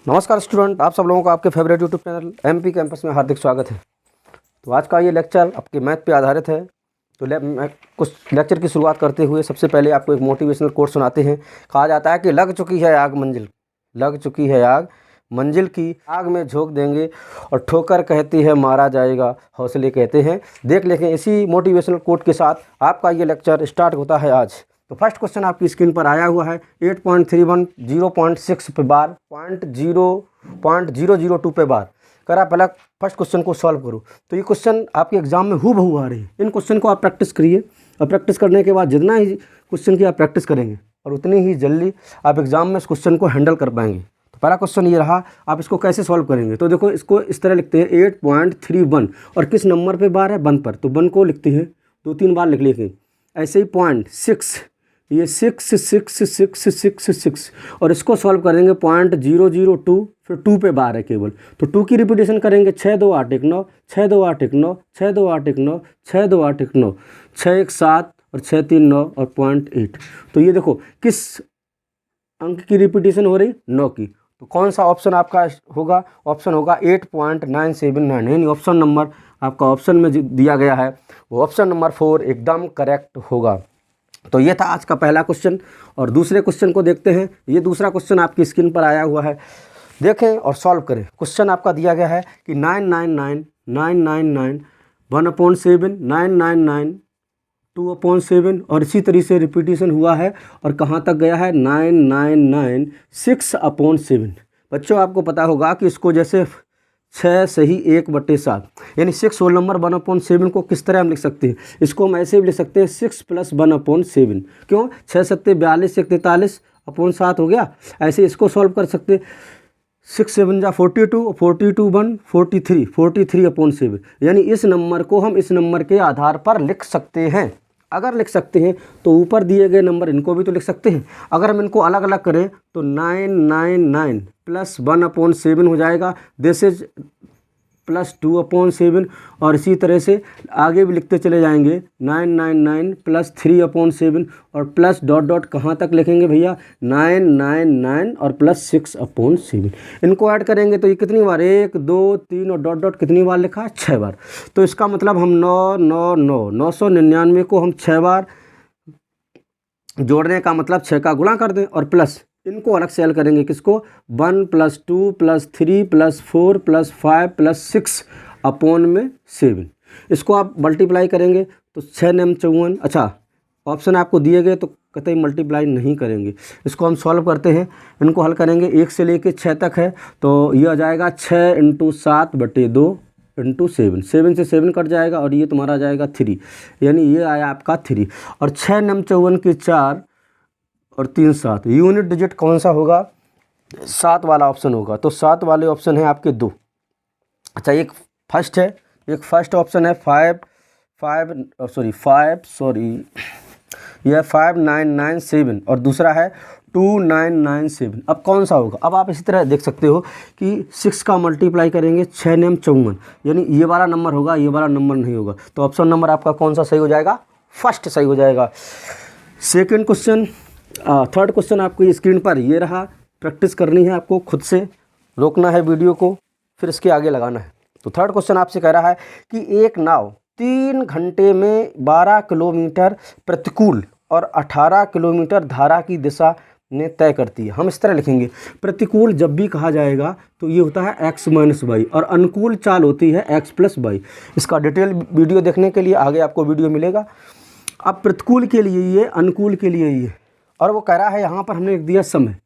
नमस्कार स्टूडेंट, आप सब लोगों का आपके favourite YouTube channel MP campus में हार्दिक स्वागत है। तो आज का ये लेक्चर आपके मैथ पे आधारित है। तो मैं कुछ लेक्चर की शुरुआत करते हुए सबसे पहले आपको एक मोटिवेशनल कोट सुनाते हैं। कहा जाता है कि लग चुकी है आग मंजिल, लग चुकी है आग मंजिल की आग में झोंक देंगे और ठोकर कहती है मारा जाएगा, हौसले कहते हैं देख लेंगे। इसी मोटिवेशनल कोट के साथ आपका ये लेक्चर स्टार्ट होता है आज। तो फर्स्ट क्वेश्चन आपकी स्क्रीन पर आया हुआ है 8.31 0.6 पे बार 0.002 पे बार। कर आप पहला फर्स्ट क्वेश्चन को सॉल्व करो। तो ये क्वेश्चन आपके एग्जाम में हूबहू आ रही है। इन क्वेश्चन को आप प्रैक्टिस करिए और प्रैक्टिस करने के बाद जितना ही क्वेश्चन की आप प्रैक्टिस करेंगे और उतनी ही जल्दी आप एग्जाम में इस क्वेश्चन को हैंडल कर पाएंगे। तो पहला क्वेश्चन ये रहा, आप इसको कैसे सॉल्व करेंगे। तो देखो, इसको इस तरह लिखते हैं 8.31 और किस नंबर पे बार है, 1 पर। तो 1 को लिखते हैं, 2-3 बार लिख लेंगे। ऐसे ही 0.6, ये 6 और इसको सॉल्व करेंगे 0.002, फिर 2 पे बार है केवल। तो 2 की रिपीटेशन करेंगे 6 2 8 1 9, 6 2 8 1 9, 6 2 8 1 9, 6 2 8 1 9, 6 1 7 और 6 3 9 और 0.8। तो ये देखो किस अंक की रिपीटेशन हो रही, 9 की। तो कौन सा ऑप्शन आपका होगा, ऑप्शन होगा 8.979, यानी ऑप्शन नंबर आपका ऑप्शन में दिया गया है वो ऑप्शन नंबर 4 एकदम करेक्ट होगा। तो ये था आज का पहला क्वेश्चन। और दूसरे क्वेश्चन को देखते हैं। ये दूसरा क्वेश्चन आपकी स्क्रीन पर आया हुआ है, देखें और सॉल्व करें। क्वेश्चन आपका दिया गया है कि 999 999 1/7 999 2/7 और इसी तरीके से रिपीटेशन हुआ है और कहाँ तक गया है 999 6/7। बच्चों आपको पता होगा कि इसको जैसे 6 सही 1/7 यानी 6 होल नंबर 1/7 को किस तरह हम लिख सकते हैं। इसको हम ऐसे भी लिख सकते हैं 6 + 1/7। क्यों, 6 7 42 1 43/7 हो गया। ऐसे इसको सॉल्व कर सकते हैं 6 7 जा 42 42 1 43 43/7। यानी इस नंबर को हम इस नंबर के आधार पर लिख सकते हैं। अगर लिख सकते हैं तो ऊपर दिए गए नंबर इनको भी तो लिख सकते हैं। अगर हम इनको अलग अलग करें तो 999 + 1/7 हो जाएगा, दिस इज + 2/7 और इसी तरह से आगे भी लिखते चले जाएंगे 999 + 3/7 और प्लस डॉट डॉट कहाँ तक लिखेंगे भैया 999 और +6/7। इनको ऐड करेंगे तो ये कितनी बार 1 2 3 और डॉट डॉट कितनी बार लिखा है 6 बार। तो इसका मतलब हम 999 को हम 6 बार जोड़ने का मतलब 6 का गुणा कर दें और प्लस इनको अलग से हल करेंगे किसको 1 + 2 + 3 + 4 + 5 + 6/7। इसको आप मल्टीप्लाई करेंगे तो 6 9 54। अच्छा, ऑप्शन आपको दिए गए तो कतई मल्टीप्लाई नहीं करेंगे। इसको हम सॉल्व करते हैं, इनको हल करेंगे 1 से लेके 6 तक है। तो ये आ जाएगा 6 × 7/2 × 7, 7 से 7 कट जाएगा और ये तुम्हारा आ जाएगा 3, यानी ये आया आपका 3। और 6 9 54 की 4 और 3 7। यूनिट डिजिट कौन सा होगा, 7 वाला ऑप्शन होगा। तो 7 वाले ऑप्शन है आपके 2। अच्छा, एक फर्स्ट है, एक फर्स्ट ऑप्शन है 5997 और दूसरा है 2997। अब कौन सा होगा, अब आप इसी तरह देख सकते हो कि 6 का मल्टीप्लाई करेंगे 6 9 54, यानी ये वाला नंबर होगा, ये वाला नंबर नहीं होगा। तो ऑप्शन नंबर आपका कौन सा सही हो जाएगा, फर्स्ट सही हो जाएगा। सेकेंड क्वेश्चन, थर्ड क्वेश्चन आपकी स्क्रीन पर ये रहा। प्रैक्टिस करनी है आपको, खुद से रोकना है वीडियो को, फिर इसके आगे लगाना है। तो थर्ड क्वेश्चन आपसे कह रहा है कि एक नाव 3 घंटे में 12 किलोमीटर प्रतिकूल और 18 किलोमीटर धारा की दिशा में तय करती है। हम इस तरह लिखेंगे, प्रतिकूल जब भी कहा जाएगा तो ये होता है x - y और अनुकूल चाल होती है x + y। इसका डिटेल वीडियो देखने के लिए आगे आपको वीडियो मिलेगा। अब प्रतिकूल के लिए ये, अनुकूल के लिए ये, और वो कह रहा है यहाँ पर हमने लिख दिया समय।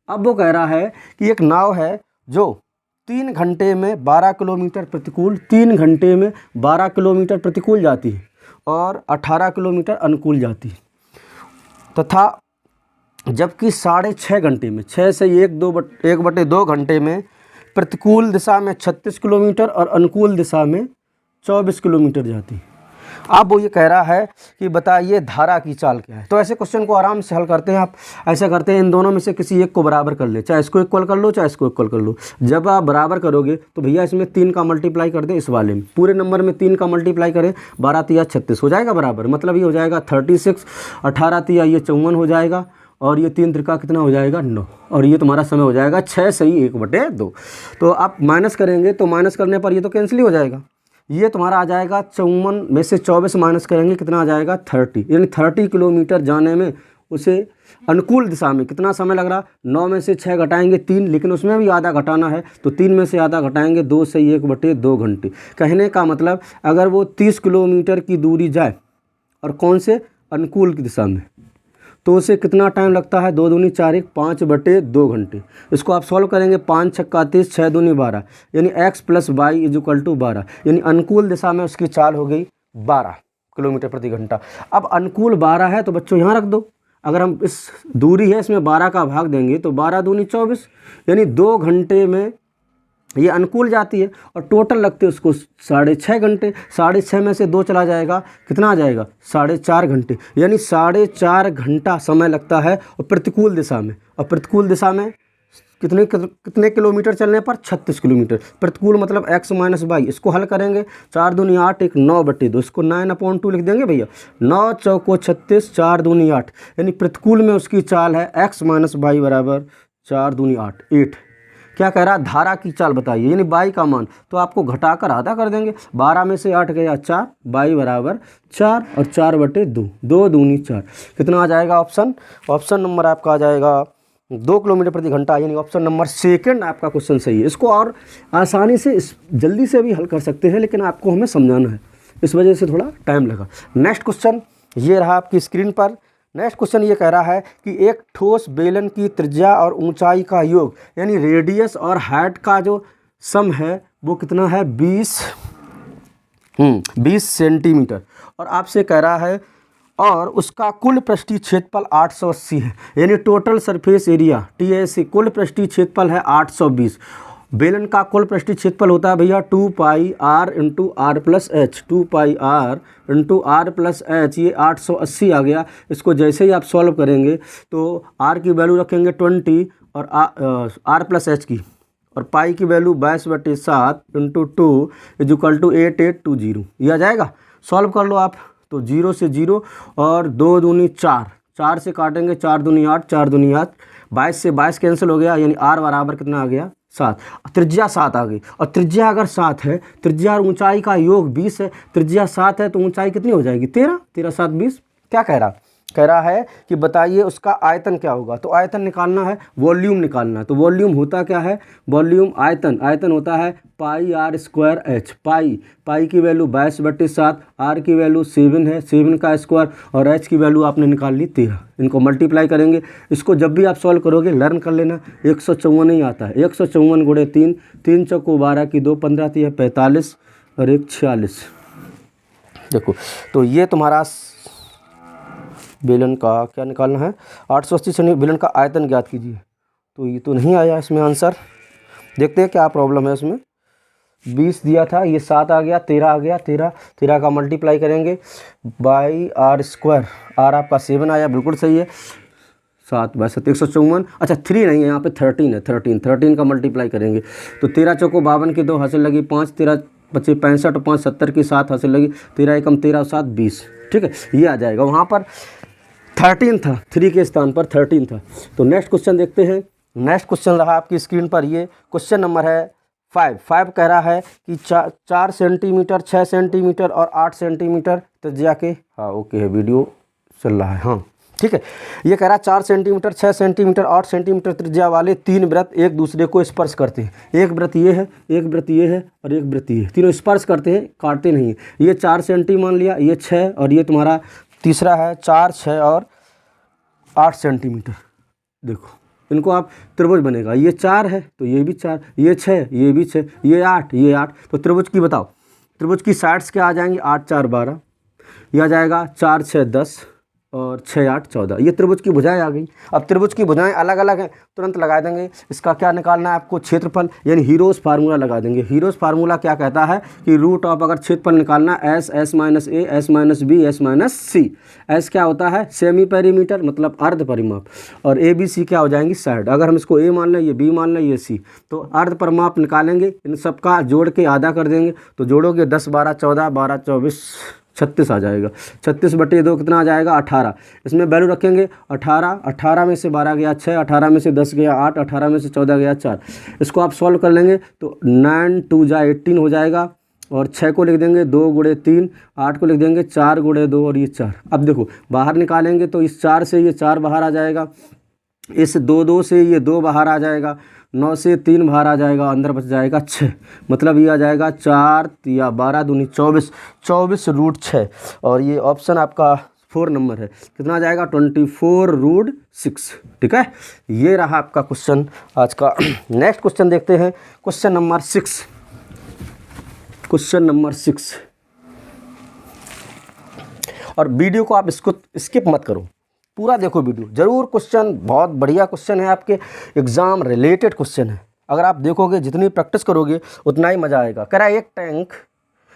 अब वो कह रहा है कि एक नाव है जो 3 घंटे में 12 किलोमीटर प्रतिकूल, 3 घंटे में 12 किलोमीटर प्रतिकूल जाती है और 18 किलोमीटर अनुकूल जाती है, तथा जबकि 6.5 घंटे में 6 से 1/2 घंटे में प्रतिकूल दिशा में 36 किलोमीटर और अनुकूल दिशा में 24 किलोमीटर जाती है। अब वो ये कह रहा है कि बताइए धारा की चाल क्या है। तो ऐसे क्वेश्चन को आराम से हल करते हैं आप। ऐसा करते हैं, इन दोनों में से किसी एक को बराबर कर ले, चाहे इसको इक्वल कर लो चाहे इसको इक्वल कर लो। जब आप बराबर करोगे तो भैया इसमें 3 का मल्टीप्लाई कर दें, इस वाले में पूरे नंबर में 3 का मल्टीप्लाई करें, 12 × 36 हो जाएगा बराबर, मतलब ये हो जाएगा 36, 18 × ये 54 हो जाएगा और ये 3 त्रिका कितना हो जाएगा 9, और ये तुम्हारा समय हो जाएगा 6 सही 1/2। तो आप माइनस करेंगे तो माइनस करने पर ये तो कैंसिल ही हो जाएगा। ये तुम्हारा आ जाएगा 54 में से 24 माइनस करेंगे कितना आ जाएगा 30, यानी 30 किलोमीटर जाने में उसे अनुकूल दिशा में कितना समय लग रहा। 9 में से 6 घटाएंगे 3, लेकिन उसमें भी आधा घटाना है तो 3 में से आधा घटाएंगे 2 से 1/2 घंटे। कहने का मतलब अगर वो 30 किलोमीटर की दूरी जाए और कौन से अनुकूल की दिशा में, तो उसे कितना टाइम लगता है 2 दूनी 4 1 5/2 घंटे। इसको आप सॉल्व करेंगे 5 छक्का 30 6 दूनी 12, यानी x + y = 12, यानी अनुकूल दिशा में उसकी चाल हो गई 12 किलोमीटर प्रति घंटा। अब अनुकूल 12 है तो बच्चों यहाँ रख दो। अगर हम इस दूरी है इसमें 12 का भाग देंगे तो 12 दूनी 24, यानी 2 घंटे में ये अनुकूल जाती है, और टोटल लगते हैं उसको 6.5 घंटे। 6.5 में से 2 चला जाएगा कितना आ जाएगा 4.5 घंटे, यानी 4.5 घंटा समय लगता है और प्रतिकूल दिशा में। और प्रतिकूल दिशा में कितने किलोमीटर चलने पर 36 किलोमीटर। प्रतिकूल मतलब x - y, इसको हल करेंगे 4 दूनी 8 1 9/2, इसको 9/2 लिख देंगे भैया। 9 चौको 36 4 दूनी 8, यानी प्रतिकूल में उसकी चाल है x - y = 4 दूनी 8। क्या कह रहा है धारा की चाल बताइए, यानी y का मान तो आपको घटाकर आधा कर देंगे। 12 में से 8 गया 4, y = 4 और 4/2, 2 दूनी 4, कितना आ जाएगा ऑप्शन नंबर आपका आ जाएगा 2 किलोमीटर प्रति घंटा, यानी ऑप्शन नंबर सेकंड आपका क्वेश्चन सही है। इसको और आसानी से जल्दी से भी हल कर सकते हैं, लेकिन आपको हमें समझाना है, इस वजह से थोड़ा टाइम लगा। नेक्स्ट क्वेश्चन ये रहा आपकी स्क्रीन पर। नेक्स्ट क्वेश्चन ये कह रहा है कि एक ठोस बेलन की त्रिज्या और ऊंचाई का योग, यानी रेडियस और हाइट का जो सम है वो कितना है 20 सेंटीमीटर, और आपसे कह रहा है और उसका कुल पृष्ठीय क्षेत्रफल 880 है, यानी टोटल सरफेस एरिया TAC कुल पृष्ठीय क्षेत्रफल है 820। बेलन का कुल पृष्ठीय क्षेत्रफल होता है भैया 2πr × r+h, 2πr × r+h, ये 880 आ गया। इसको जैसे ही आप सॉल्व करेंगे तो r की वैल्यू रखेंगे 20 और r+h की, और पाई की वैल्यू 22/7 × 2 = 8820, ये आ जाएगा। सॉल्व कर लो आप तो 0 से 0 और 2 दूनी 4, 4 से काटेंगे 4 दूनी 8, 4 दूनी 8, 22 से 22 कैंसिल हो गया, यानी r बराबर कितना आ गया 7। त्रिज्या 7 आ गई, और त्रिज्या अगर 7 है, त्रिज्या और ऊंचाई का योग 20 है, त्रिज्या 7 है तो ऊंचाई कितनी हो जाएगी 13, 13 7 20। क्या कह रहा है कि बताइए उसका आयतन क्या होगा। तो आयतन निकालना है, वॉल्यूम निकालना है। तो वॉल्यूम होता क्या है, वॉल्यूम आयतन होता है πr²h। पाई की वैल्यू 22/7, r की वैल्यू 7 है, 7 का स्क्वायर, और h की वैल्यू आपने निकाल ली 13। इनको मल्टीप्लाई करेंगे। इसको जब भी आप सॉल्व करोगे लर्न कर लेना, 154 नहीं आता है, 154 × 3, 3 चौको 12 की 2 15 3 45 और 1 46। देखो तो ये तुम्हारा बेलन का क्या निकालना है 880 से बेलन का आयतन ज्ञात कीजिए। तो ये तो नहीं आया इसमें आंसर, देखते हैं क्या प्रॉब्लम है इसमें। 20 दिया था, ये 7 आ गया, 13 आ गया, 13 का मल्टीप्लाई करेंगे बाई r², r आपका 7 आया, बिल्कुल सही है। 7/7 154, अच्छा 3 नहीं है यहाँ पे 13 है, 13 का मल्टीप्लाई करेंगे तो 13 चौको 52 की 2 हासिल लगी 5, 13 25 65 और 5 70 की 7 हासिल लगी, 13 एकम 13 और 7 20। ठीक है, ये आ जाएगा। वहाँ पर 13 था, 3 के स्थान पर 13 था। तो नेक्स्ट क्वेश्चन देखते हैं। नेक्स्ट क्वेश्चन रहा आपकी स्क्रीन पर, ये क्वेश्चन नंबर है 5 कह रहा है कि 4 सेंटीमीटर 6 सेंटीमीटर और 8 सेंटीमीटर त्रिज्या के, हाँ ओके है, वीडियो चल रहा है, हाँ ठीक है। ये कह रहा है 4 सेंटीमीटर 6 सेंटीमीटर 8 सेंटीमीटर त्रिज्या वाले 3 वृत्त एक दूसरे को स्पर्श करते हैं। एक वृत्त ये है, एक वृत्त ये है और एक वृत्त ये है, तीनों स्पर्श करते हैं, काटते नहीं है। ये 4 सेंटी मान लिया, ये 6, और ये तुम्हारा तीसरा है 4 6 और 8 सेंटीमीटर। देखो इनको आप त्रिभुज बनेगा, ये 4 है तो ये भी 4, ये 6 ये भी 6, ये 8 ये 8। तो त्रिभुज की बताओ, त्रिभुज की साइड्स क्या आ जाएंगी 8 4 12, यह आ जाएगा 4 6 10 और 6 8 14। ये त्रिभुज की भुजाएं आ गई। अब त्रिभुज की भुजाएं अलग अलग हैं, तुरंत लगा देंगे। इसका क्या निकालना है आपको, क्षेत्रफल, यानी हीरोज फार्मूला लगा देंगे। हीरोज फार्मूला क्या कहता है कि रूट ऑफ, अगर क्षेत्रफल निकालना s s minus a s minus b s minus c. S क्या होता है सेमी पेरीमीटर मतलब अर्ध परिमाप, और ए बी सी क्या हो जाएंगी साइड। अगर हम इसको ए मान लें, ये बी मान लें, ये सी, तो अर्ध परिमाप निकालेंगे। इन सबका जोड़ के आधा कर देंगे, तो जोड़ोगे 10 12 14 12 24 36 आ जाएगा। 36/2 कितना आ जाएगा 18। इसमें वैल्यू रखेंगे 18, 18 में से 12 गया 6, 18 में से 10 गया 8, 18 में से 14 गया 4। इसको आप सॉल्व कर लेंगे तो 9 2 जा 18 हो जाएगा, और 6 को लिख देंगे 2 × 3, 8 को लिख देंगे 4 × 2 और ये 4। अब देखो बाहर निकालेंगे तो इस 4 से ये 4 बाहर आ जाएगा, इस 2 से ये 2 बाहर आ जाएगा, 9 से 3 बाहर आ जाएगा, अंदर बच जाएगा 6। मतलब ये आ जाएगा 4 या 12 दूनी 24, 24√6। और ये ऑप्शन आपका 4 नंबर है। कितना आ जाएगा 24√6। ठीक है, ये रहा आपका क्वेश्चन आज का। नेक्स्ट क्वेश्चन देखते हैं, क्वेश्चन नंबर 6। क्वेश्चन नंबर 6, और वीडियो को आप इसको स्किप मत करो, पूरा देखो वीडियो जरूर। क्वेश्चन बहुत बढ़िया क्वेश्चन है, आपके एग्ज़ाम रिलेटेड क्वेश्चन है। अगर आप देखोगे, जितनी प्रैक्टिस करोगे उतना ही मज़ा आएगा। कह रहा है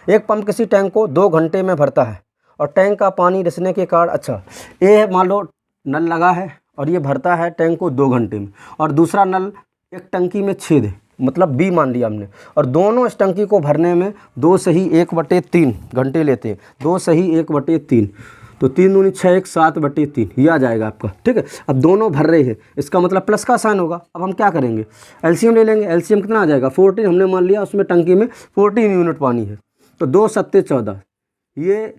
एक पंप किसी टैंक को 2 घंटे में भरता है और टैंक का पानी रिसने के कारण, अच्छा ये मान लो नल लगा है और ये भरता है टैंक को 2 घंटे में, और दूसरा नल एक टंकी में छेद है, मतलब बी मान लिया हमने, और दोनों इस टंकी को भरने में 2 सही 1/3 घंटे लेते हैं। 2 सही 1/3, तो 3 दूनी 6, 1 7/3 ये आ जाएगा आपका। ठीक है, अब दोनों भर रहे हैं, इसका मतलब प्लस का साइन होगा। अब हम क्या करेंगे, एलसीएम ले लेंगे। एलसीएम कितना आ जाएगा 14, हमने मान लिया उसमें टंकी में 14 यूनिट पानी है, तो 2 7 14, ये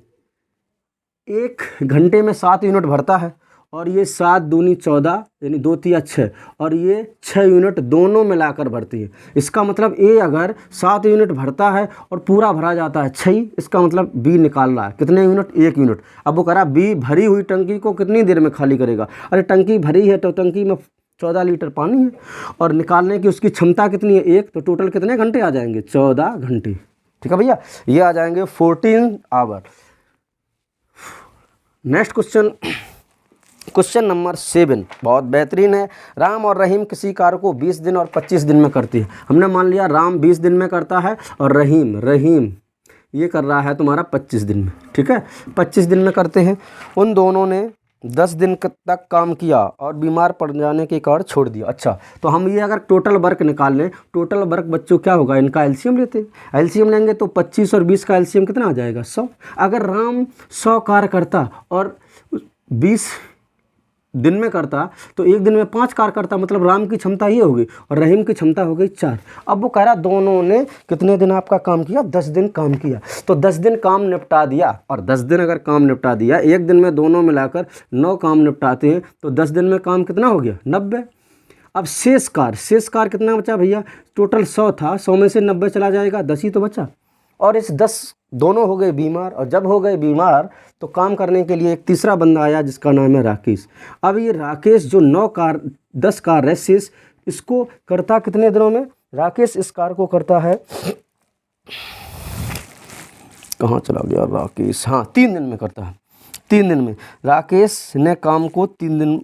1 घंटे में 7 यूनिट भरता है, और ये 7 दूनी 14 यानी 2 3 6, और ये 6 यूनिट दोनों मिलाकर भरती है। इसका मतलब ए अगर 7 यूनिट भरता है और पूरा भरा जाता है 6, इसका मतलब बी निकाल रहा है कितने यूनिट, 1 यूनिट। अब वो कह रहा बी भरी हुई टंकी को कितनी देर में खाली करेगा। अरे टंकी भरी है तो टंकी में 14 लीटर पानी है, और निकालने की उसकी क्षमता कितनी है 1, तो टोटल कितने घंटे आ जाएंगे 14 घंटे। ठीक है भैया, ये आ जाएंगे 14 hour. Next question, question number 7 बहुत बेहतरीन है। राम और रहीम किसी कार्य को 20 दिन और 25 दिन में करती है। हमने मान लिया राम 20 दिन में करता है और रहीम ये कर रहा है तुम्हारा 25 दिन में। ठीक है, 25 दिन में करते हैं। उन दोनों ने 10 दिन तक काम किया और बीमार पड़ जाने के कारण छोड़ दिया। अच्छा, तो हम ये अगर टोटल वर्क निकाल लें, टोटल वर्क बच्चों क्या होगा, इनका एलसीएम लेते हैं। एलसीएम लेंगे तो 25 और 20 का एलसीएम कितना आ जाएगा 100। अगर राम 100 कार्य करता और 20 दिन में करता तो 1 दिन में 5 कार्य करता, मतलब राम की क्षमता ये होगी और रहीम की क्षमता हो गई 4। अब वो कह रहा दोनों ने कितने दिन आपका काम किया, 10 दिन काम किया, तो 10 दिन काम निपटा दिया। और 10 दिन अगर काम निपटा दिया, 1 दिन में दोनों मिलाकर 9 काम निपटाते हैं, तो 10 दिन में काम कितना हो गया 90। अब शेष कार्य कितना बचा भैया, टोटल 100 था, 100 में से 90 चला जाएगा, 10 ही तो बचा। और इस 10 दोनों हो गए बीमार, और जब हो गए बीमार तो काम करने के लिए एक तीसरा बंदा आया जिसका नाम है राकेश। अब ये राकेश जो 10 कार्य है शेष, इसको करता कितने दिनों में, राकेश इस कार्य को करता है, कहाँ चला गया राकेश, हाँ 3 दिन में करता है। 3 दिन में राकेश ने काम को 3 दिन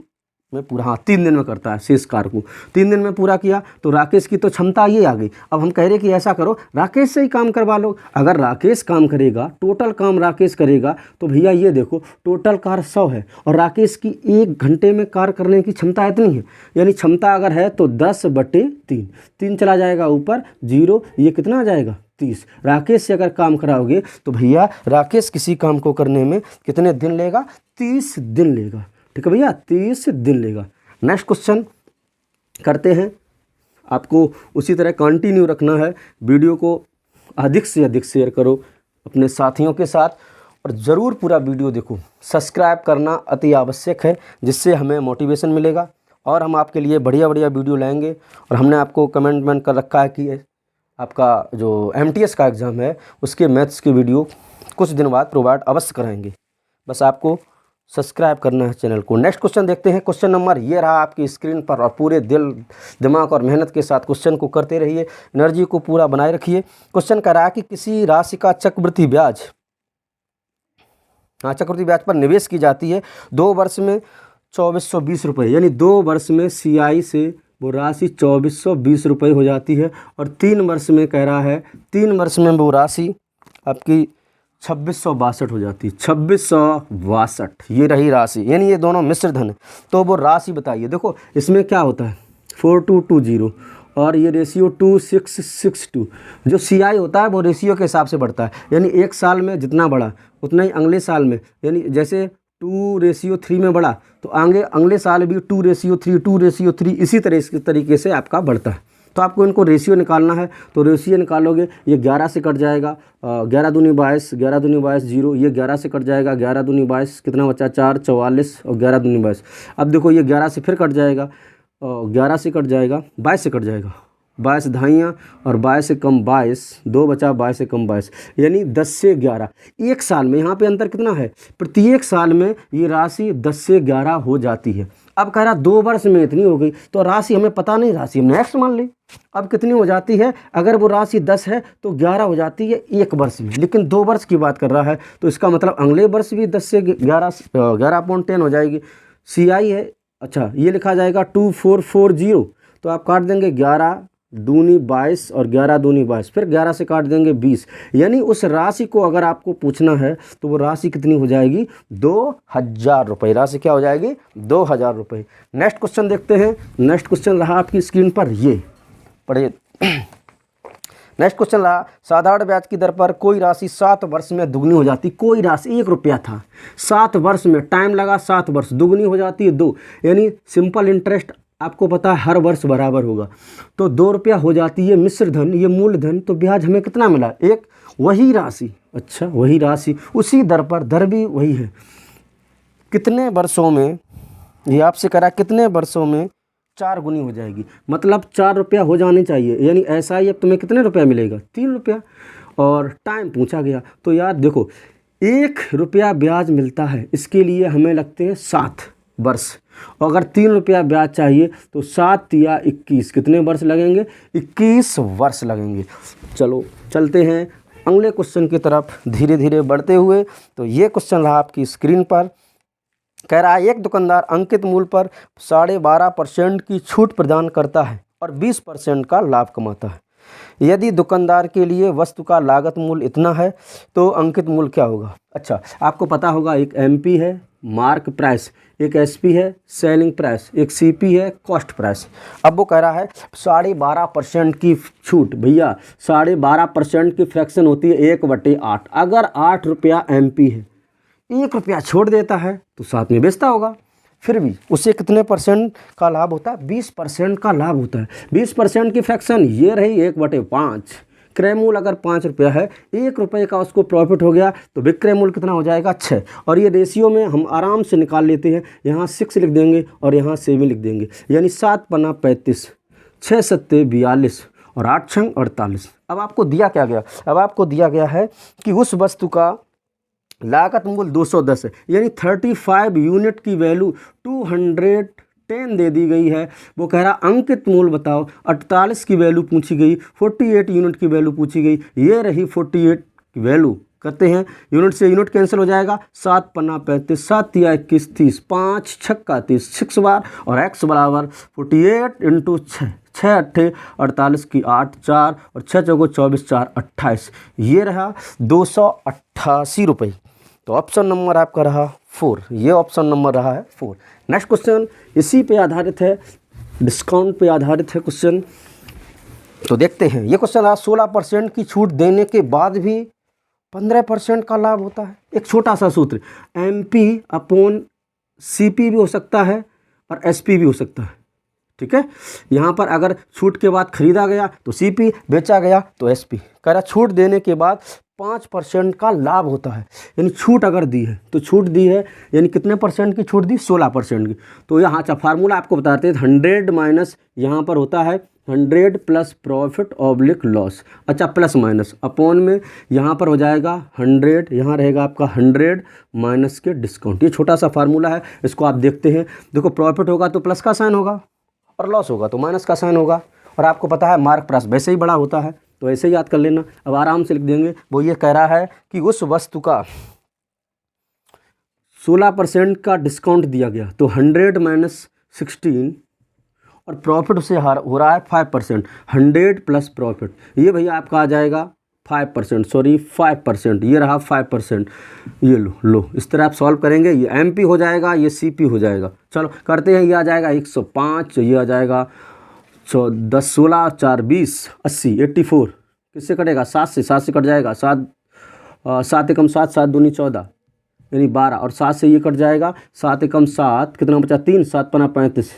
में पूरा, हाँ 3 दिन में करता है शेष कार्य को। 3 दिन में पूरा किया तो राकेश की तो क्षमता ये आ गई। अब हम कह रहे कि ऐसा करो राकेश से ही काम करवा लो। अगर राकेश काम करेगा, टोटल काम राकेश करेगा, तो भैया ये देखो टोटल कार्य 100 है और राकेश की 1 घंटे में कार्य करने की क्षमता इतनी है, यानी क्षमता अगर है तो 10/3, 3 चला जाएगा ऊपर 0, ये कितना आ जाएगा 30। राकेश से अगर काम कराओगे तो भैया राकेश किसी काम को करने में कितने दिन लेगा, 30 दिन लेगा। ठीक है भैया, 30 दिन लेगा। नेक्स्ट क्वेश्चन करते हैं। आपको उसी तरह कंटिन्यू रखना है, वीडियो को अधिक से अधिक शेयर करो अपने साथियों के साथ, और ज़रूर पूरा वीडियो देखो। सब्सक्राइब करना अति आवश्यक है, जिससे हमें मोटिवेशन मिलेगा और हम आपके लिए बढ़िया बढ़िया वीडियो लाएंगे। और हमने आपको कमेंटमेंट कर रखा है कि आपका जो MTS का एग्ज़ाम है उसके मैथ्स की वीडियो कुछ दिन बाद प्रोवाइड अवश्य कराएंगे। बस आपको सब्सक्राइब करना है चैनल को। नेक्स्ट क्वेश्चन देखते हैं। क्वेश्चन नंबर ये रहा आपकी स्क्रीन पर, और पूरे दिल दिमाग और मेहनत के साथ क्वेश्चन को करते रहिए, एनर्जी को पूरा बनाए रखिए। क्वेश्चन कह रहा है कि किसी राशि का चक्रवृद्धि ब्याज पर निवेश की जाती है 2 वर्ष में 2420 रुपये, यानी 2 वर्ष में CI से वो राशि 2420 रुपये हो जाती है। और 3 वर्ष में कह रहा है 3 वर्ष में वो राशि आपकी 2662 हो जाती है, 2662 ये रही राशि, यानी ये दोनों मिश्र धन है। तो वो राशि बताइए। देखो इसमें क्या होता है 4220 और ये रेशियो 2662। जो CI होता है वो रेशियो के हिसाब से बढ़ता है, यानी एक साल में जितना बढ़ा उतना ही अगले साल में, यानी जैसे 2:3 में बढ़ा तो आगे अगले साल भी 2:3 2:3 इसी तरीके से आपका बढ़ता है। तो आपको इनको रेशियो निकालना है, तो रेशियो निकालोगे, ये 11 से कट जाएगा, 11 दूनी 22, 11 दूनी 22 0, ये 11 से कट जाएगा, 11 दूनी 22 कितना बचा 4 44 और 11 दूनी 22। अब देखो ये 11 से फिर कट जाएगा, 11 से कट जाएगा, 22 से कट जाएगा, 22 धाइयाँ और 22 से कम 22, 2 बचा, 22 से कम 22, यानी 10 से 11। एक साल में यहाँ पे अंतर कितना है, प्रत्येक साल में ये राशि 10 से 11 हो जाती है। अब कह रहा 2 वर्ष में इतनी हो गई, तो राशि हमें पता नहीं, राशि हमने एक्स मान ली। अब कितनी हो जाती है, अगर वो राशि 10 है तो 11 हो जाती है एक वर्ष में, लेकिन 2 वर्ष की बात कर रहा है, तो इसका मतलब अगले वर्ष भी 10 से 11/10 हो जाएगी। CI है, अच्छा ये लिखा जाएगा 2440, तो आप काट देंगे 11 दूनी 22 और 11 दूनी 22, फिर 11 से काट देंगे 20, यानी उस राशि को अगर आपको पूछना है तो वो राशि कितनी हो जाएगी, 2000 रुपये। राशि क्या हो जाएगी, 2000 रुपये। नेक्स्ट क्वेश्चन देखते हैं। नेक्स्ट क्वेश्चन रहा आपकी स्क्रीन पर, ये पढ़िए। नेक्स्ट क्वेश्चन रहा, साधारण ब्याज की दर पर कोई राशि 7 वर्ष में दुगनी हो जाती। कोई राशि 1 रुपया था, 7 वर्ष में टाइम लगा, 7 वर्ष दुगनी हो जाती है 2, यानी सिंपल इंटरेस्ट आपको पता है हर वर्ष बराबर होगा, तो 2 रुपया हो जाती है मिश्र धन, ये मूलधन। तो ब्याज हमें कितना मिला, एक वही राशि, अच्छा वही राशि उसी दर पर, दर भी वही है। कितने वर्षों में, ये आपसे करा कितने वर्षों में 4 गुनी हो जाएगी, मतलब 4 रुपया हो जाने चाहिए, यानी ऐसा ही अब तुम्हें कितने रुपया मिलेगा, 3 रुपया। और टाइम पूछा गया, तो यार देखो 1 रुपया ब्याज मिलता है, इसके लिए हमें लगते हैं 7 वर्ष, और अगर 3 रुपया ब्याज चाहिए तो 7 या 21, कितने वर्ष लगेंगे, 21 वर्ष लगेंगे। चलो चलते हैं अगले क्वेश्चन की तरफ धीरे धीरे बढ़ते हुए। तो ये क्वेश्चन रहा आपकी स्क्रीन पर, कह रहा है एक दुकानदार अंकित मूल्य पर 12.5% की छूट प्रदान करता है और 20% का लाभ कमाता है। यदि दुकानदार के लिए वस्तु का लागत मूल्य इतना है तो अंकित मूल्य क्या होगा। अच्छा आपको पता होगा, एक MP है मार्क प्राइस, एक SP है सेलिंग प्राइस, एक CP है कॉस्ट प्राइस। अब वो कह रहा है 12.5% की छूट, भैया 12.5% की फ्रैक्शन होती है 1/8। अगर 8 रुपया MP है, 1 रुपया छोड़ देता है तो साथ में बेचता होगा, फिर भी उसे कितने % का लाभ होता है, 20% का लाभ होता है। 20% की फ्रैक्शन ये रही 1/5। क्रय मूल्य अगर 5 रुपया है, 1 रुपये का उसको प्रॉफिट हो गया तो विक्रय मूल्य कितना हो जाएगा 6। और ये रेशियो में हम आराम से निकाल लेते हैं, यहाँ 6 लिख देंगे और यहाँ 7 लिख देंगे, यानी 7 पन्ना 35, 6 सत्ते 42 और 8 छंग 48। अब आपको दिया क्या गया, अब आपको दिया गया है कि उस वस्तु का लागत मूल्य 210 है, यानी 35 यूनिट की वैल्यू 210 दे दी गई है। वो कह रहा अंकित मूल्य बताओ, 48 की वैल्यू पूछी गई, 48 यूनिट की वैल्यू पूछी गई, ये रही 48 की वैल्यू। करते हैं, यूनिट से यूनिट कैंसिल हो जाएगा, 7 पन्ना 35, 7 या 21 30, 5 छक्का 30, 6 बार और x बराबर 48 × 6, 6 अट्ठे 48 की 8 4 और 6 चौको 24 4 28, ये रहा 288 रुपये। तो ऑप्शन नंबर आपका रहा 4, ये ऑप्शन नंबर रहा है 4। नेक्स्ट क्वेश्चन इसी पे आधारित है, डिस्काउंट पे आधारित है क्वेश्चन। तो देखते हैं, ये क्वेश्चन रहा 16% की छूट देने के बाद भी 15% का लाभ होता है। एक छोटा सा सूत्र, MP/CP भी हो सकता है और SP भी हो सकता है, ठीक है। यहाँ पर अगर छूट के बाद खरीदा गया तो CP, बेचा गया तो SP। कह रहा छूट देने के बाद 5% का लाभ होता है, यानी छूट अगर दी है तो छूट दी है, यानी कितने % की छूट दी, 16% की। तो यहाँ अच्छा फार्मूला आपको बताते हैं, 100 माइनस यहाँ पर होता है 100 प्लस प्रॉफिट ऑब्लिक लॉस, अच्छा प्लस माइनस अपॉन में यहाँ पर हो जाएगा 100, यहाँ रहेगा आपका 100 माइनस के डिस्काउंट। ये छोटा सा फार्मूला है, इसको आप देखते हैं। देखो प्रॉफिट होगा तो प्लस का साइन होगा और लॉस होगा तो माइनस का साइन होगा, और आपको पता है मार्क प्राइस वैसे ही बड़ा होता है, तो ऐसे ही याद कर लेना। अब आराम से लिख देंगे। वो ये कह रहा है कि उस वस्तु का 16% का डिस्काउंट दिया गया, तो 100 माइनस 16 और प्रॉफिट उसे हो रहा है 5%, 100 प्लस प्रॉफिट, ये भैया आपका आ जाएगा 5%, सॉरी 5%, ये रहा 5%। ये लो इस तरह आप सॉल्व करेंगे, ये MP हो जाएगा, ये CP हो जाएगा। चलो करते हैं, ये आ जाएगा 105, ये आ जाएगा 10 16 4 20 80 84 किससे कटेगा 7 से, 7 से कट जाएगा 7, 7 एकम 7, 7 दूनी 14 यानी 12 और 7 से ये कट जाएगा 7 एकम 7 कितना बचा 3, 7 पना 35,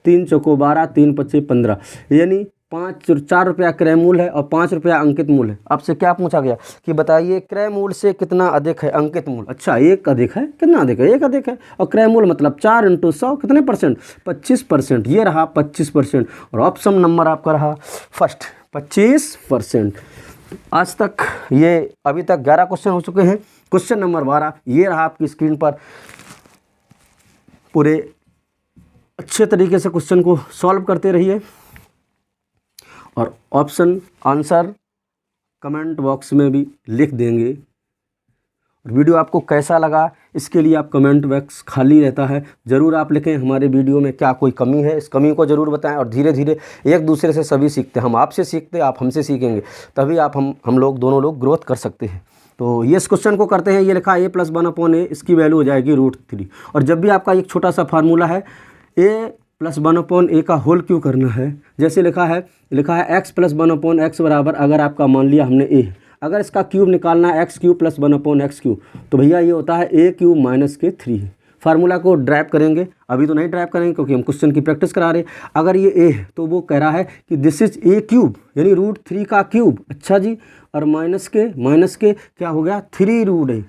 3 चौको 12, 3 पच्चे 15 यानी 4 रुपया क्रय मूल्य है और 5 रुपया अंकित मूल्य है। आपसे क्या पूछा गया कि बताइए क्रय मूल्य से कितना अधिक है अंकित मूल्य। अच्छा एक अधिक है, कितना अधिक है, एक अधिक है और क्रय मूल्य मतलब 4 × 100 कितने परसेंट 25%, ये रहा 25% और ऑप्शन नंबर आपका रहा फर्स्ट 25%। आज तक ये अभी तक 11 क्वेश्चन हो चुके हैं। क्वेश्चन नंबर 12 ये रहा आपकी स्क्रीन पर। पूरे अच्छे तरीके से क्वेश्चन को सॉल्व करते रहिए और ऑप्शन आंसर कमेंट बॉक्स में भी लिख देंगे। और वीडियो आपको कैसा लगा इसके लिए आप कमेंट बॉक्स खाली रहता है, ज़रूर आप लिखें हमारे वीडियो में क्या कोई कमी है, इस कमी को ज़रूर बताएं। और धीरे धीरे एक दूसरे से सभी सीखते हैं, हम आपसे सीखते आप हमसे सीखेंगे, तभी आप हम लोग दोनों लोग ग्रोथ कर सकते हैं। तो ये इस क्वेश्चन को करते हैं। ये लिखा a + 1/a, इसकी वैल्यू हो जाएगी √3। और जब भी आपका एक छोटा सा फार्मूला है a + 1/a का होल क्यों करना है, जैसे लिखा है x + 1/x बराबर, अगर आपका मान लिया हमने a, अगर इसका क्यूब निकालना है x³ + 1/x³ तो भैया ये होता है a³ - 3। फार्मूला को ड्राइव करेंगे, अभी तो नहीं ड्राइव करेंगे क्योंकि हम क्वेश्चन की प्रैक्टिस करा रहे हैं। अगर ये a है तो वो कह रहा है कि दिस इज a³ यानी √3 का क्यूब। अच्छा जी, और माइनस के क्या हो गया 3√a,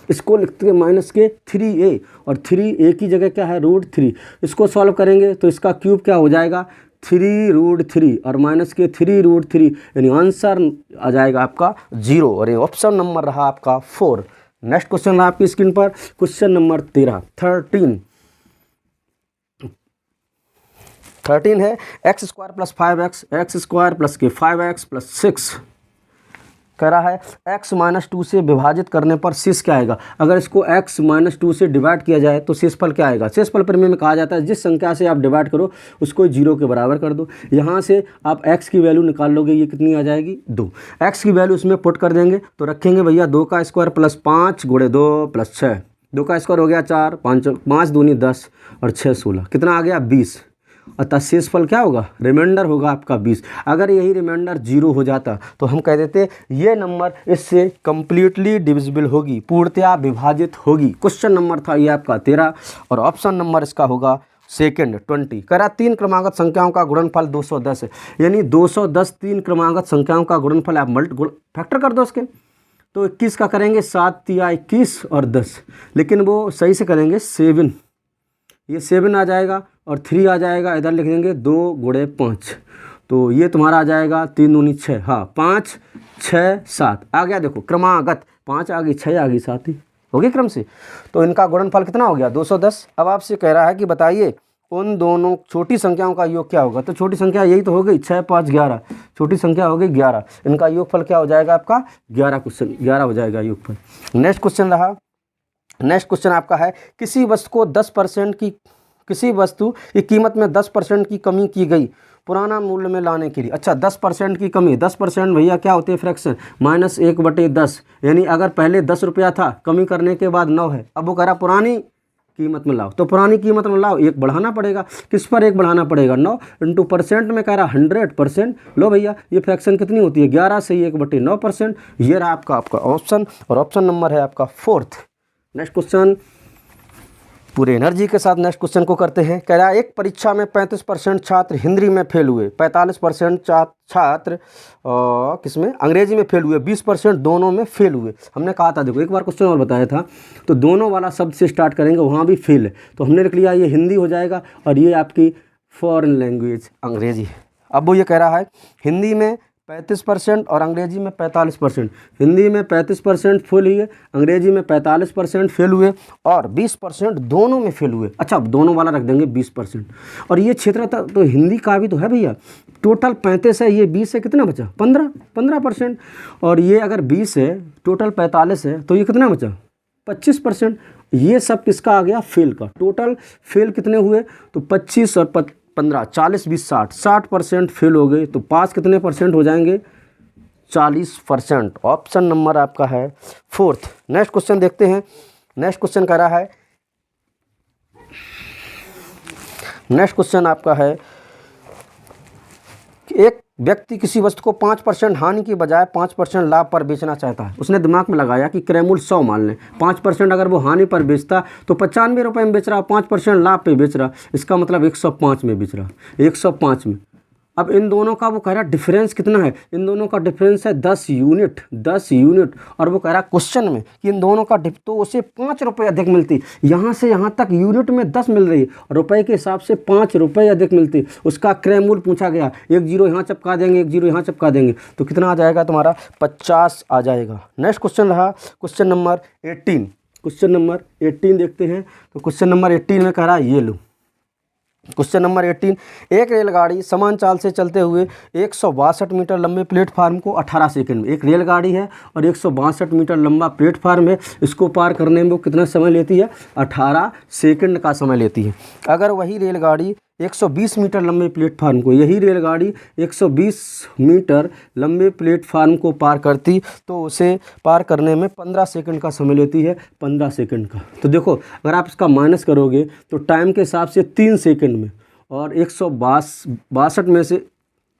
इसको लिखते हैं -3a और 3a की जगह क्या है √3। इसको सॉल्व करेंगे तो इसका क्यूब क्या हो जाएगा 3√3 और -3√3 यानी आंसर आ जाएगा आपका 0 और ये ऑप्शन नंबर रहा आपका 4। नेक्स्ट क्वेश्चन रहा आपकी स्क्रीन पर क्वेश्चन नंबर 13 है x² + 5x x² + 5x + 6 कह रहा है x - 2 से विभाजित करने पर शेष क्या आएगा। अगर इसको x - 2 से डिवाइड किया जाए तो शेषफल क्या आएगा। शेषफल प्रमेय में कहा जाता है जिस संख्या से आप डिवाइड करो उसको 0 के बराबर कर दो। यहाँ से आप x की वैल्यू निकाल लोगे, ये कितनी आ जाएगी 2। x की वैल्यू इसमें पुट कर देंगे तो रखेंगे भैया 2 का स्क्वायर + 5 × 2 + 6, 2 का स्क्वायर हो गया 4, 5 दूनी 10 और 6 16, कितना आ गया 20। अतः शेषफल क्या होगा रिमाइंडर होगा आपका 20। अगर यही रिमाइंडर 0 हो जाता तो हम कह देते ये नंबर इससे कंप्लीटली डिविजिबल होगी, पूर्णतया विभाजित होगी। क्वेश्चन नंबर था ये आपका 13 और ऑप्शन नंबर इसका होगा सेकंड 20। करा 3 क्रमागत संख्याओं का गुणनफल 210 है, यानी 210 3 क्रमागत संख्याओं का गुणनफल आप फैक्टर कर दो उसके, तो 21 का करेंगे 7 × 21 और 10, लेकिन वो सही से करेंगे 7, ये 7 आ जाएगा और 3 आ जाएगा, इधर लिख देंगे 2 × 5, तो ये तुम्हारा आ जाएगा 3 दूनी 6, हाँ 5 6 7 आ गया। देखो क्रमागत 5 आ गई 6 आ गई 7 ही हो गई क्रम से, तो इनका गुणनफल कितना हो गया 210। अब आपसे कह रहा है कि बताइए उन दोनों छोटी संख्याओं का योग क्या होगा। तो छोटी संख्या यही तो हो गई 6 5 11, छोटी संख्या हो गई 11, इनका योगफल क्या हो जाएगा आपका 11। क्वेश्चन 11 हो जाएगा योगफल। नेक्स्ट क्वेश्चन रहा, नेक्स्ट क्वेश्चन आपका है किसी वस्तु की कीमत में 10% की कमी की गई पुराना मूल्य में लाने के लिए। अच्छा 10% की कमी, 10% भैया क्या होते हैं फ्रैक्शन -1/10, यानी अगर पहले 10 रुपया था कमी करने के बाद 9 है, अब वो कह रहा पुरानी कीमत में लाओ, तो पुरानी कीमत में लाओ 1 बढ़ाना पड़ेगा। किस पर 1 बढ़ाना पड़ेगा 9 × परसेंट में कह रहा 100%। लो भैया ये फ्रैक्शन कितनी होती है 11 से 1/9%। ये रहा आपका ऑप्शन और ऑप्शन नंबर है आपका 4th। नेक्स्ट क्वेश्चन पूरे एनर्जी के साथ नेक्स्ट क्वेश्चन को करते हैं। कह रहा है एक परीक्षा में 35% छात्र हिंदी में फेल हुए, 45% छात्र किसमें अंग्रेजी में फेल हुए, 20% दोनों में फेल हुए। हमने कहा था देखो एक बार क्वेश्चन और बताया था, तो दोनों वाला शब्द से स्टार्ट करेंगे, वहाँ भी फेल है तो हमने लिख लिया ये हिंदी हो जाएगा और ये आपकी फॉरेन लैंग्वेज अंग्रेजी। अब वो ये कह रहा है हिंदी में 35% और अंग्रेजी में 45%, हिंदी में 35% फेल हुए, अंग्रेजी में 45% फेल हुए और 20% दोनों में फेल हुए। अच्छा दोनों वाला रख देंगे 20%। और ये क्षेत्र तो हिंदी का भी तो है भैया, टोटल 35 है, ये 20 है, कितना बचा 15%। और ये अगर 20 है टोटल 45 है तो ये कितना बचा 25%। ये सब किसका आ गया फेल का। टोटल फेल कितने हुए तो 25 और 15 40 20 60% फेल हो गए, तो पास कितने परसेंट हो जाएंगे 40%। ऑप्शन नंबर आपका है 4th। नेक्स्ट क्वेश्चन देखते हैं। नेक्स्ट क्वेश्चन कह रहा है, नेक्स्ट क्वेश्चन आपका है व्यक्ति किसी वस्तु को 5% हानि की बजाय 5% लाभ पर बेचना चाहता है। उसने दिमाग में लगाया कि क्रय मूल्य 100 मान लें, 5% अगर वो हानि पर बेचता तो 95 रुपये में बेच रहा, 5% लाभ पे बेच रहा, इसका मतलब 105 में बेच रहा, 105 में। अब इन दोनों का वो कह रहा डिफरेंस कितना है, इन दोनों का डिफरेंस है 10 यूनिट, 10 यूनिट। और वो कह रहा क्वेश्चन में कि इन दोनों का तो उसे 5 रुपये अधिक मिलती, यहाँ से यहाँ तक यूनिट में 10 मिल रही और रुपए के हिसाब से 5 रुपये अधिक मिलती। उसका क्रय मूल्य पूछा गया, एक जीरो यहाँ चिपका देंगे, एक जीरो यहाँ चिपका देंगे तो कितना आ जाएगा तुम्हारा 50 आ जाएगा। नेक्स्ट क्वेश्चन रहा क्वेश्चन नंबर 18। क्वेश्चन नंबर 18 देखते हैं। तो क्वेश्चन नंबर 18 में कह रहा है ये लो, क्वेश्चन नंबर 18, एक रेलगाड़ी समान चाल से चलते हुए 162 मीटर लंबे प्लेटफार्म को 18 सेकंड में, एक रेलगाड़ी है और 162 मीटर लंबा प्लेटफार्म है, इसको पार करने में वो कितना समय लेती है, 18 सेकंड का समय लेती है। अगर वही रेलगाड़ी 120 मीटर लंबे प्लेटफार्म को, यही रेलगाड़ी 120 मीटर लंबे प्लेटफार्म को पार करती तो उसे पार करने में 15 सेकंड का समय लेती है, 15 सेकंड का। तो देखो अगर आप इसका माइनस करोगे तो टाइम के हिसाब से 3 सेकंड में, और 162 में से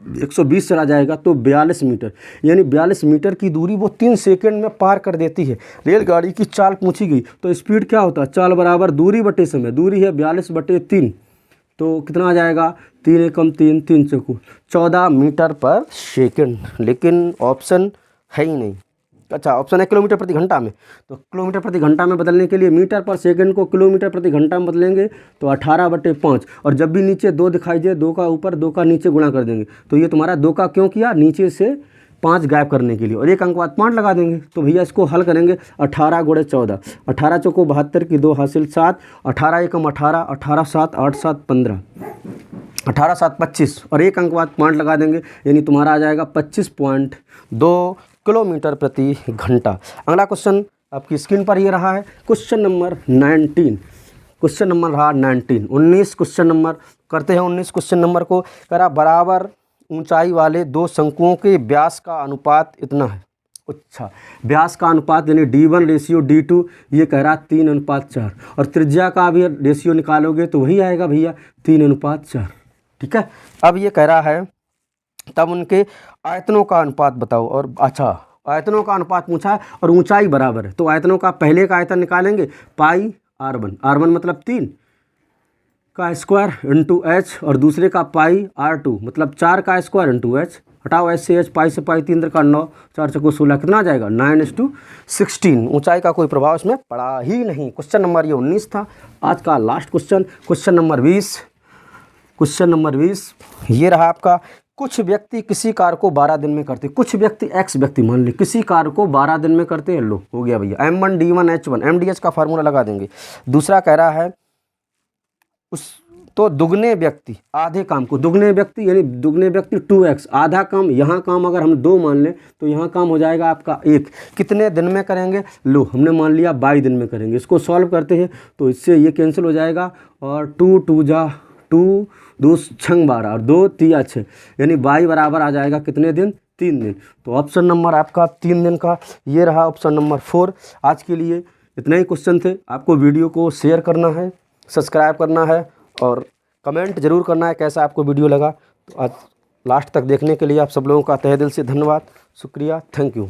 120 चला जाएगा तो 42 मीटर, यानी 42 मीटर की दूरी वो 3 सेकंड में पार कर देती है। रेलगाड़ी की चाल पूछी गई तो स्पीड क्या होता है, चाल बराबर दूरी बटे समय, दूरी है 42/3 तो कितना आ जाएगा, 3 एकम 3, 3 चौको 14 मीटर पर सेकंड। लेकिन ऑप्शन है ही नहीं। अच्छा ऑप्शन है किलोमीटर प्रति घंटा में, तो किलोमीटर प्रति घंटा में बदलने के लिए मीटर पर सेकंड को किलोमीटर प्रति घंटा में बदलेंगे तो 18/5, और जब भी नीचे 2 दिखाई दे, 2 का ऊपर 2 का नीचे गुणा कर देंगे। तो ये तुम्हारा 2 का क्यों किया, नीचे से 5 गायब करने के लिए, और 1 अंक बाद 5 लगा देंगे। तो भैया इसको हल करेंगे, 18 × 14, 18 चौको 72 की 2 हासिल 7, 18 एकम 18, 18 7 8 7 15, 18 7 25, और 1 अंक बाद 5 लगा देंगे, यानी तुम्हारा आ जाएगा 25.2 किलोमीटर प्रति घंटा। अगला क्वेश्चन आपकी स्क्रीन पर ये रहा है क्वेश्चन नंबर 19। क्वेश्चन नंबर रहा 19, 19 क्वेश्चन नंबर करते हैं। 19 क्वेश्चन नंबर को करा बराबर ऊंचाई वाले 2 शंकुओं के व्यास का अनुपात इतना है। अच्छा व्यास का अनुपात यानी D1:D2, ये कह रहा 3:4, और त्रिज्या का भी रेशियो निकालोगे तो वही आएगा भैया 3:4। ठीक है, अब ये कह रहा है तब उनके आयतनों का अनुपात बताओ। और अच्छा आयतनों का अनुपात पूछा है और ऊंचाई बराबर है, तो आयतनों का पहले का आयतन निकालेंगे πr1, r1 मतलब 3 का स्क्वायर इंटू h, और दूसरे का πr2 मतलब 4 का स्क्वायर इंटू h। हटाओ h से h, पाई से पाई 3 का 9, 4 चौको 16, कितना आ जाएगा 9:16। ऊंचाई का कोई प्रभाव इसमें पड़ा ही नहीं। क्वेश्चन नंबर ये 19 था। आज का last question, question number 20। Question number 20 ये रहा आपका, कुछ व्यक्ति किसी कार्य को 12 दिन में करते, कुछ व्यक्ति x व्यक्ति मान ले किसी कार्य को 12 दिन में करते हैं। लो हो गया भैया, M1D1H1 MDH का फार्मूला लगा देंगे। दूसरा कह रहा है उस तो दुगने व्यक्ति आधे काम को, दुगने व्यक्ति यानी दुगने व्यक्ति 2x, आधा काम, यहाँ काम अगर हम 2 मान लें तो यहाँ काम हो जाएगा आपका 1, कितने दिन में करेंगे, लो हमने मान लिया 22 दिन में करेंगे। इसको सॉल्व करते हैं तो इससे ये कैंसिल हो जाएगा, और 2 2 जा 2 2 6 12 और 2 3 6, यानी 22 बराबर आ जाएगा कितने दिन, 3 दिन। तो ऑप्शन नंबर आपका 3 दिन का ये रहा ऑप्शन नंबर 4। आज के लिए इतना ही क्वेश्चन थे। आपको वीडियो को शेयर करना है, सब्सक्राइब करना है और कमेंट जरूर करना है कैसा आपको वीडियो लगा। तो आज लास्ट तक देखने के लिए आप सब लोगों का तहे दिल से धन्यवाद, शुक्रिया, थैंक यू।